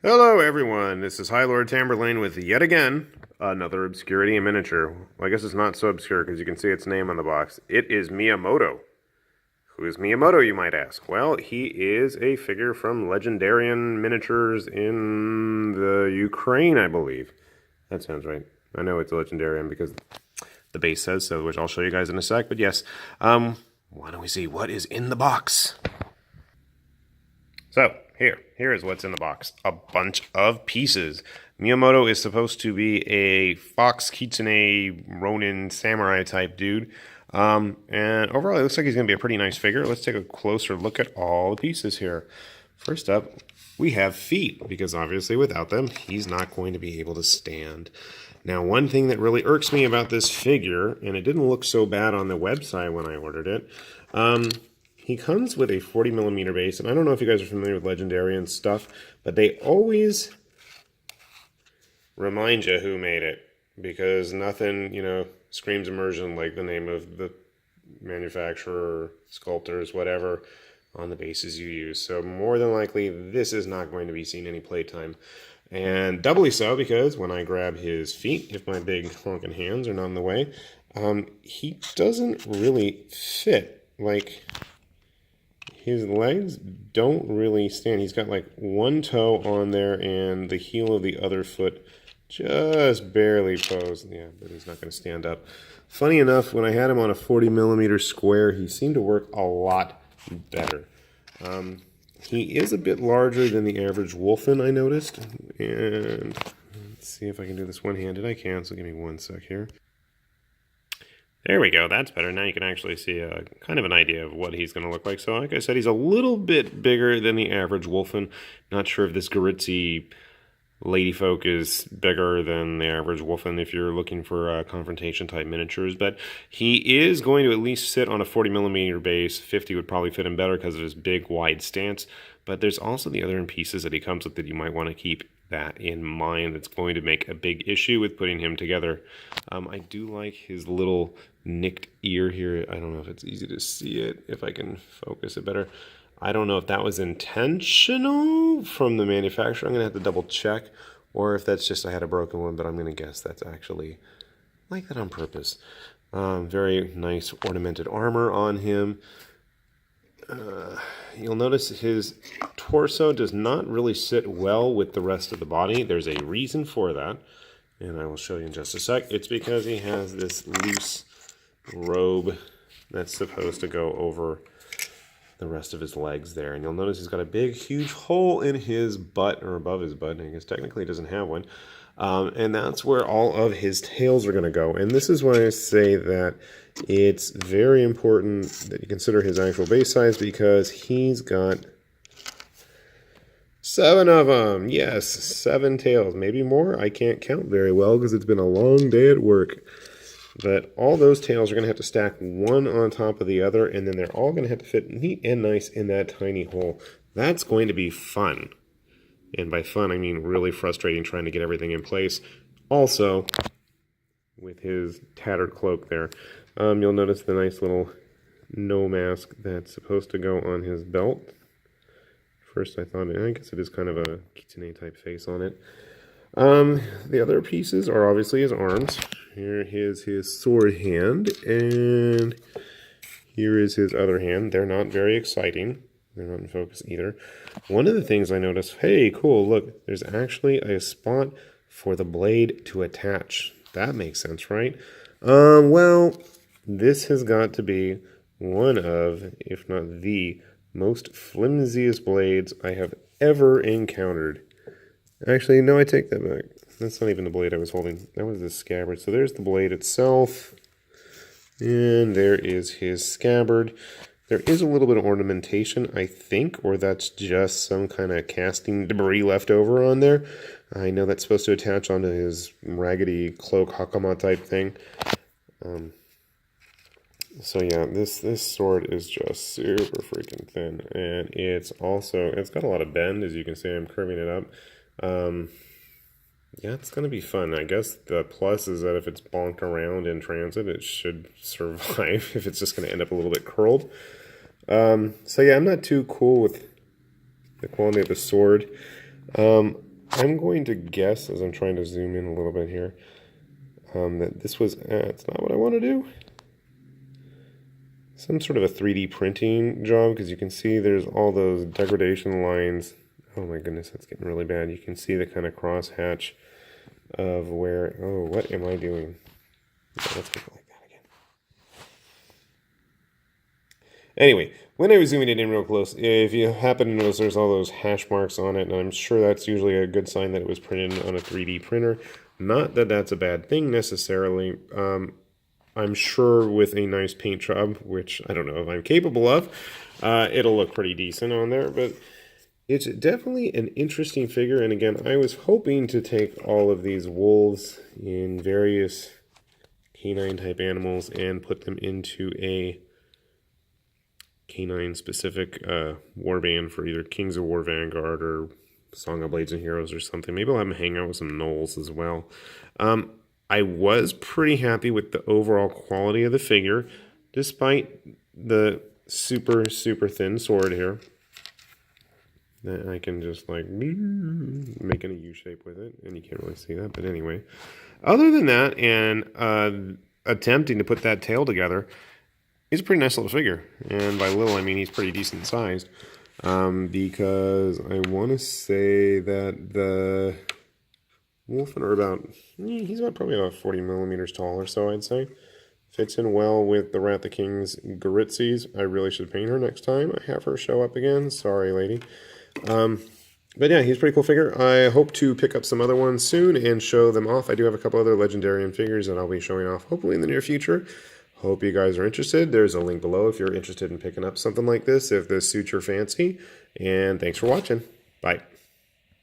Hello, everyone. This is High Lord Tamberlane with yet again another obscurity in miniature. Well, I guess it's not so obscure because you can see its name on the box. It is Miyamoto. Who is Miyamoto, you might ask? Well, he is a figure from Legendarion miniatures in the Ukraine, I believe. That sounds right. I know it's a Legendarion because the base says so, which I'll show you guys in a sec. But yes, why don't we see what is in the box? So, here is what's in the box. A bunch of pieces. Miyamoto is supposed to be a fox, Kitsune, Ronin, samurai type dude. And overall, it looks like he's going to be a pretty nice figure. Let's take a closer look at all the pieces here. First up, we have feet, because obviously without them, he's not going to be able to stand. Now, one thing that really irks me about this figure, and it didn't look so bad on the website when I ordered it, he comes with a 40mm base, and I don't know if you guys are familiar with Legendarion stuff, but they always remind you who made it, because nothing, screams immersion like the name of the manufacturer, sculptors, whatever, on the bases you use. So more than likely, this is not going to be seen any playtime. And doubly so, because when I grab his feet, if my big honking hands are not in the way, he doesn't really fit. Like, his legs don't really stand. He's got like one toe on there and the heel of the other foot just barely posed. Yeah, but he's not going to stand up. Funny enough, when I had him on a 40mm square, he seemed to work a lot better. He is a bit larger than the average Wolfen, I noticed. And let's see if I can do this one-handed. I can, so give me one sec here. There we go, that's better. Now you can actually see a kind of an idea of what he's going to look like. So like I said, he's a little bit bigger than the average Wolfen. Not sure if this Garitzi Ladyfolk is bigger than the average Wolfen if you're looking for confrontation type miniatures, but he is going to at least sit on a 40mm base. 50 would probably fit him better because of his big wide stance, but there's also the other pieces that he comes with that you might want to keep that in mind. That's going to make a big issue with putting him together. I do like his little nicked ear here. I don't know if it's easy to see it, if I can focus it better. I don't know if that was intentional from the manufacturer. I'm going to have to double check, or if that's just I had a broken one, but I'm going to guess that's actually like that on purpose. Very nice ornamented armor on him. You'll notice his torso does not really sit well with the rest of the body. There's a reason for that, and I will show you in just a sec. It's because he has this loose robe that's supposed to go over the rest of his legs there. And you'll notice he's got a big, huge hole in his butt, or above his butt. I guess technically he doesn't have one. And that's where all of his tails are going to go. And this is why I say that it's very important that you consider his actual base size, because he's got 7 of them. Yes, 7 tails. Maybe more. I can't count very well because it's been a long day at work. But all those tails are going to have to stack one on top of the other, and then they're all going to have to fit neat and nice in that tiny hole. That's going to be fun. And by fun, I mean really frustrating trying to get everything in place. Also, with his tattered cloak there, you'll notice the nice little no mask that's supposed to go on his belt. First I thought, I guess it is kind of a kitsune type face on it. The other pieces are obviously his arms. Here is his sword hand, and here is his other hand. They're not very exciting. They're not in focus either. One of the things I noticed, hey, cool, look, there's actually a spot for the blade to attach. That makes sense, right? Well, this has got to be one of, if not the most flimsiest blades I have ever encountered. Actually, no, I take that back. That's not even the blade I was holding. That was the scabbard. So there's the blade itself. And there is his scabbard. There is a little bit of ornamentation, I think, or that's just some kind of casting debris left over on there. I know that's supposed to attach onto his raggedy cloak hakama type thing. So yeah, this sword is just super freaking thin. And it's got a lot of bend, as you can see. I'm curving it up. Yeah, it's going to be fun. I guess the plus is that if it's bonked around in transit, it should survive if it's just going to end up a little bit curled. So yeah, I'm not too cool with the quality of the sword. I'm going to guess, as I'm trying to zoom in a little bit here, that this was, it's not what I want to do. Some sort of a 3D printing job, because you can see there's all those degradation lines. Oh my goodness, that's getting really bad. You can see the kind of crosshatch of where, oh, what am I doing? Okay, let's make it like that again. Anyway, when I was zooming it in real close, if you happen to notice there's all those hash marks on it, and I'm sure that's usually a good sign that it was printed on a 3D printer. Not that that's a bad thing necessarily. I'm sure with a nice paint job, which I don't know if I'm capable of, it'll look pretty decent on there, but it's definitely an interesting figure. And again, I was hoping to take all of these wolves in various canine type animals and put them into a canine specific warband for either Kings of War Vanguard or Song of Blades and Heroes or something. Maybe I'll have them hang out with some gnolls as well. I was pretty happy with the overall quality of the figure, despite the super thin sword here. That I can just like making a U shape with it, and you can't really see that, but anyway. Other than that, and attempting to put that tail together, he's a pretty nice little figure. And by little, I mean he's pretty decent sized. Because I want to say that the Wolfen are about, he's probably about 40 millimeters tall or so, I'd say. Fits in well with the Wrath of King's Garitzis. I really should paint her next time I have her show up again. Sorry, lady. But yeah, he's a pretty cool figure. I hope to pick up some other ones soon and show them off. I do have a couple other Legendarion figures that I'll be showing off hopefully in the near future. Hope you guys are interested. There's a link below if you're interested in picking up something like this, if this suits your fancy. And thanks for watching. Bye.